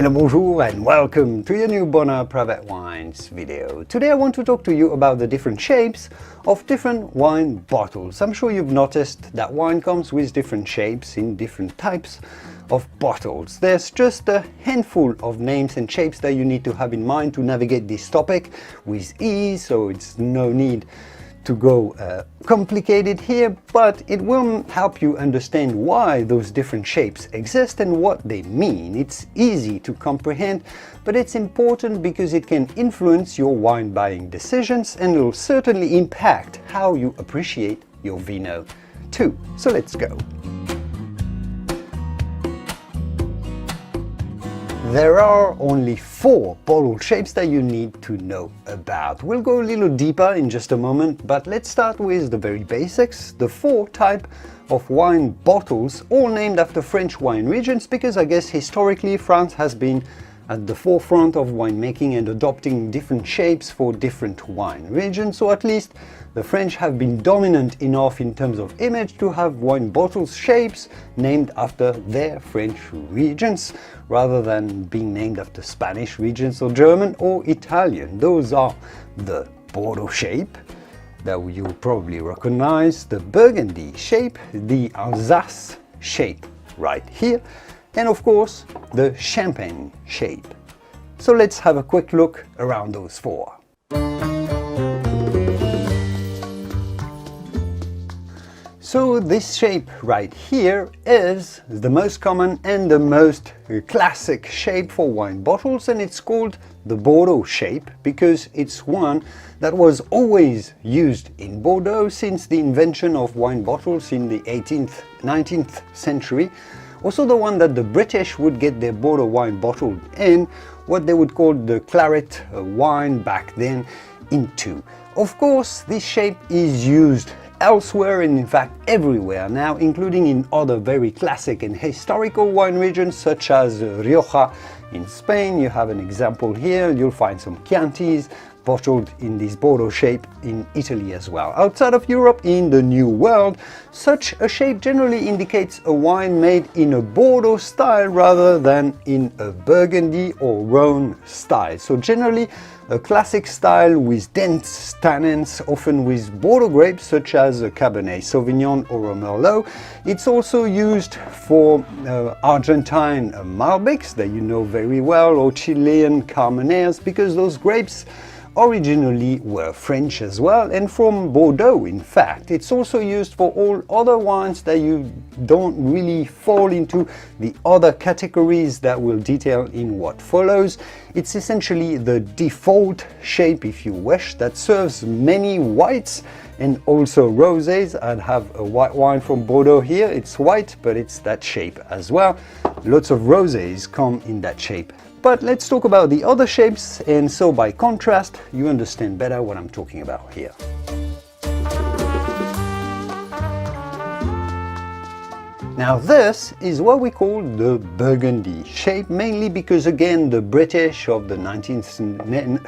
Hello, bonjour, and welcome to your new Bonheur Private Wines video. Today I want to talk to you about the different shapes of different wine bottles. I'm sure you've noticed that wine comes with different shapes in different types of bottles. There's just a handful of names and shapes that you need to have in mind to navigate this topic with ease, so it's no need to go complicated here, but it will help you understand why those different shapes exist and what they mean. It's easy to comprehend, but it's important because it can influence your wine buying decisions and will certainly impact how you appreciate your vino too. So let's go. There are only 4 bottle shapes that you need to know about. We'll go a little deeper in just a moment, but let's start with the very basics. The 4 types of wine bottles, all named after French wine regions, because I guess historically France has been at the forefront of winemaking and adopting different shapes for different wine regions, so at least the French have been dominant enough in terms of image to have wine bottles shapes named after their French regions, rather than being named after Spanish regions or German or Italian. Those are the Bordeaux Shape, that you'll probably recognize, the Burgundy Shape, the Alsace Shape right here, and of course the Champagne Shape. So let's have a quick look around those 4. So this shape right here is the most common and the most classic shape for wine bottles, and it's called the Bordeaux Shape because it's one that was always used in Bordeaux since the invention of wine bottles in the 18th, 19th century. Also the one that the British would get their Bordeaux wine bottled in, what they would call the claret wine back then, into. Of course, this shape is used elsewhere and in fact everywhere now, including in other very classic and historical wine regions such as Rioja in Spain. You have an example here. You'll find some Chiantis bottled in this Bordeaux shape in Italy as well. Outside of Europe, in the New World, such a shape generally indicates a wine made in a Bordeaux style rather than in a Burgundy or Rhone style. So generally a classic style with dense tannins, often with Bordeaux grapes such as a Cabernet Sauvignon or a Merlot. It's also used for Argentine Malbecs that you know very well, or Chilean Carmeneres, because those grapes originally were French as well, and from Bordeaux in fact. It's also used for all other wines that you don't really fall into the other categories that we'll detail in what follows. It's essentially the default shape, if you wish, that serves many whites and also rosés. I'd have a white wine from Bordeaux here. It's white, but it's that shape as well. Lots of rosés come in that shape. But let's talk about the other shapes, and so by contrast you understand better what I'm talking about here. Now this is what we call the Burgundy shape, mainly because again the British of the 18th,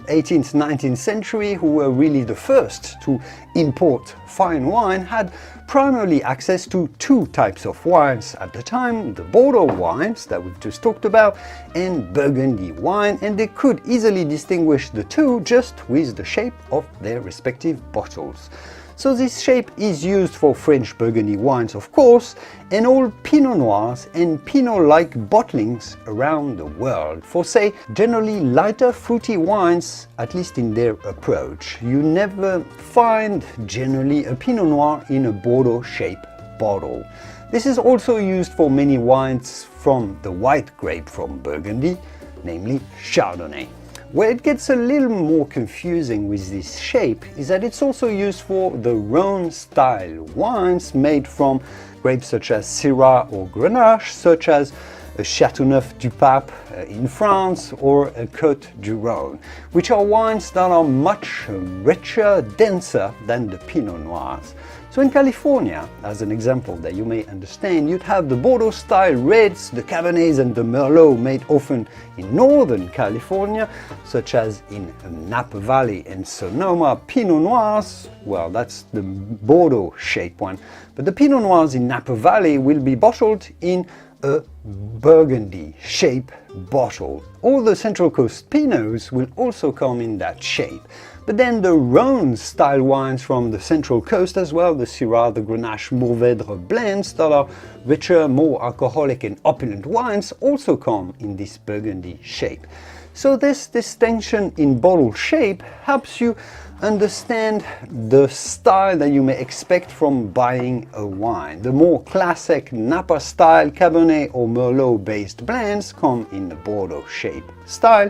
19th century, who were really the first to import fine wine, had primarily access to 2 types of wines at the time: the Bordeaux wines that we've just talked about and Burgundy wine, and they could easily distinguish the 2 just with the shape of their respective bottles. So this shape is used for French Burgundy wines, of course, and all Pinot Noirs and Pinot-like bottlings around the world. For, say, generally lighter fruity wines, at least in their approach, you never find generally a Pinot Noir in a Bordeaux shape bottle. This is also used for many wines from the white grape from Burgundy, namely Chardonnay. Where it gets a little more confusing with this shape is that it's also used for the Rhone style wines made from grapes such as Syrah or Grenache, such as a Châteauneuf du Pape in France or a Côte du Rhône, which are wines that are much richer, denser than the Pinot Noirs. So in California, as an example that you may understand, you'd have the Bordeaux style reds, the Cabernets and the Merlot made often in Northern California, such as in Napa Valley and Sonoma. Pinot Noirs, well, that's the Bordeaux shape one, but the Pinot Noirs in Napa Valley will be bottled in a Burgundy Shape bottle. All the Central Coast Pinots will also come in that shape. But then the Rhone style wines from the Central Coast as well, the Syrah, the Grenache, Mourvèdre blends that are richer, more alcoholic and opulent wines also come in this Burgundy Shape. So this distinction in bottle shape helps you understand the style that you may expect from buying a wine. The more classic Napa style Cabernet or Merlot based blends come in the Bordeaux Shape style,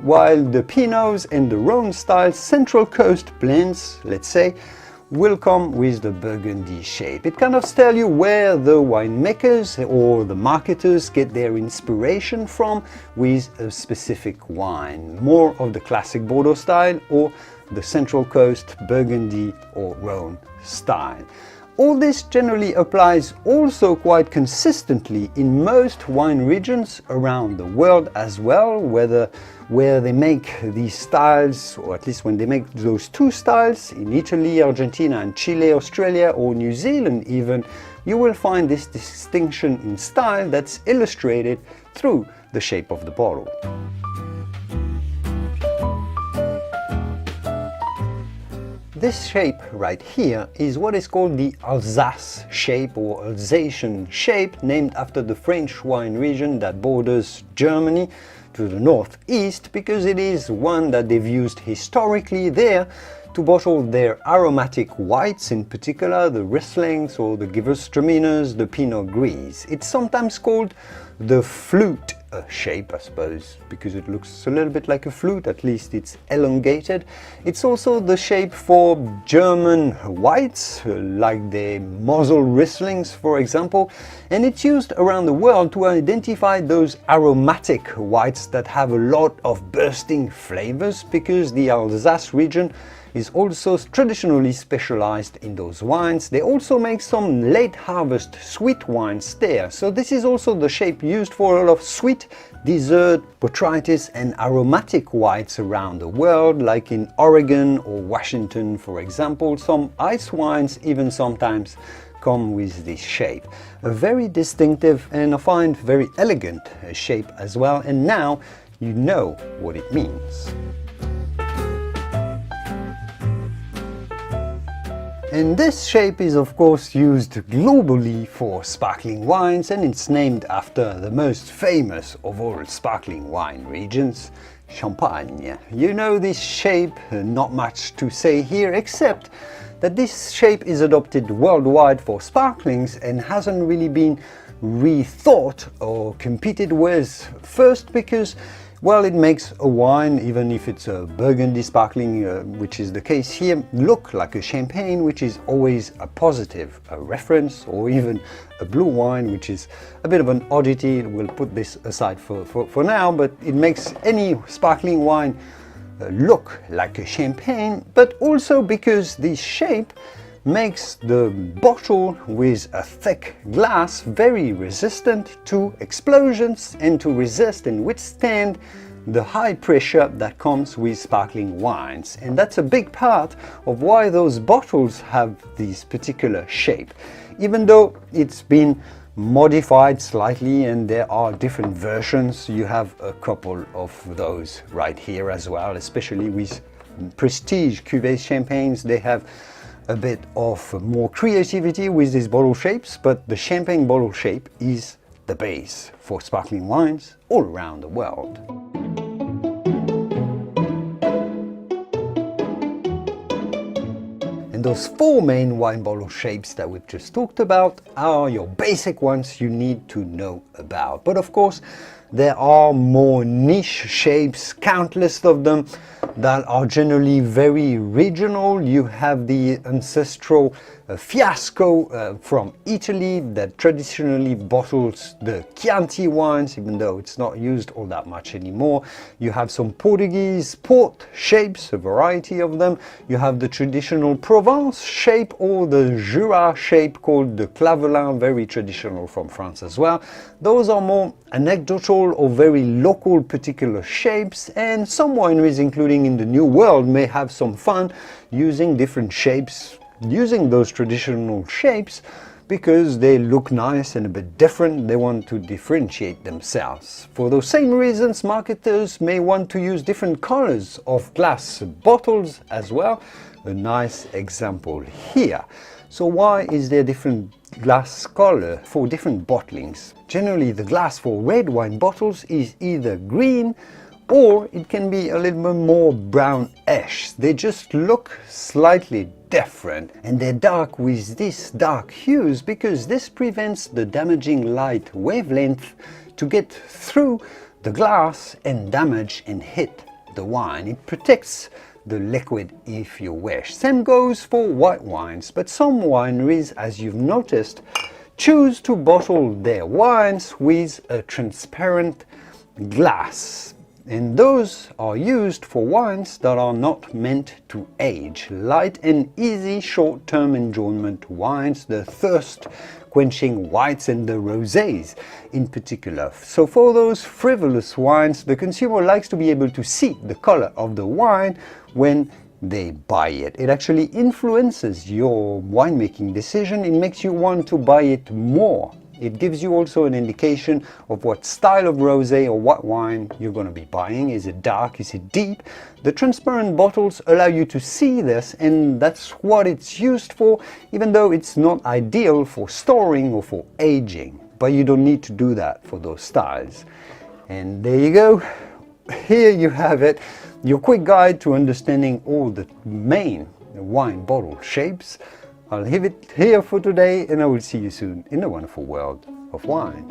while the Pinots and the Rhone style Central Coast blends, let's say, will come with the Burgundy Shape. It kind of tells you where the winemakers or the marketers get their inspiration from with a specific wine. More of the classic Bordeaux style or the Central Coast Burgundy or Rhone style. All this generally applies also quite consistently in most wine regions around the world as well, where they make these styles, or at least when they make those two styles, in Italy, Argentina and Chile, Australia or New Zealand even, you will find this distinction in style that's illustrated through the shape of the bottle. This shape right here is what is called the Alsace Shape or Alsatian Shape, named after the French wine region that borders Germany to the northeast, because it is one that they've used historically there to bottle their aromatic whites, in particular the Rieslings or the Gewürztraminers, the Pinot Gris. It's sometimes called the flute shape, I suppose, because it looks a little bit like a flute, at least it's elongated. It's also the shape for German whites, like the Mosel Rieslings, for example, and it's used around the world to identify those aromatic whites that have a lot of bursting flavors, because the Alsace region is also traditionally specialized in those wines. They also make some late harvest sweet wines there. So this is also the shape used for a lot of sweet, dessert, botrytis and aromatic whites around the world, like in Oregon or Washington, for example. Some ice wines even sometimes come with this shape. A very distinctive and I find very elegant shape as well. And now you know what it means. And this shape is of course used globally for sparkling wines, and it's named after the most famous of all sparkling wine regions, Champagne. You know this shape, not much to say here except that this shape is adopted worldwide for sparklings and hasn't really been rethought or competed with, first because, well, it makes a wine, even if it's a Burgundy sparkling, which is the case here, look like a champagne, which is always a positive reference, or even a blue wine, which is a bit of an oddity. We'll put this aside for now, but it makes any sparkling wine look like a champagne, but also because this shape makes the bottle with a thick glass very resistant to explosions and to resist and withstand the high pressure that comes with sparkling wines. And that's a big part of why those bottles have this particular shape, even though it's been modified slightly and there are different versions. You have a couple of those right here as well, especially with prestige cuvée champagnes. They have a bit of more creativity with these bottle shapes, but the champagne bottle shape is the base for sparkling wines all around the world. And those four main wine bottle shapes that we've just talked about are your basic ones you need to know about. But of course, there are more niche shapes, countless of them, that are generally very regional. You have the ancestral Fiasco from Italy that traditionally bottles the Chianti wines, even though it's not used all that much anymore. You have some Portuguese port shapes, a variety of them. You have the traditional Provence shape or the Jura shape called the Clavelin, very traditional from France as well. Those are more anecdotal or very local particular shapes, and some wineries, including in the New World, may have some fun using different shapes, using those traditional shapes, because they look nice and a bit different. They want to differentiate themselves. For those same reasons, marketers may want to use different colors of glass bottles as well. A nice example here. So why is there different glass color for different bottlings? Generally, the glass for red wine bottles is either green or it can be a little bit more brownish. They just look slightly different, and they're dark with these dark hues because this prevents the damaging light wavelength to get through the glass and damage and hit the wine. It protects the liquid if you wish. Same goes for white wines, but some wineries, as you've noticed, choose to bottle their wines with a transparent glass. And those are used for wines that are not meant to age. Light and easy short-term enjoyment wines, the thirst-quenching whites and the rosés in particular. So for those frivolous wines, the consumer likes to be able to see the color of the wine when they buy it. It actually influences your winemaking decision. It makes you want to buy it more. It gives you also an indication of what style of rosé or white wine you're going to be buying. Is it dark? Is it deep? The transparent bottles allow you to see this, and that's what it's used for, even though it's not ideal for storing or for aging. But you don't need to do that for those styles. And there you go. Here you have it, your quick guide to understanding all the main wine bottle shapes. I'll leave it here for today, and I will see you soon in the wonderful world of wine.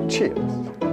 Cheers!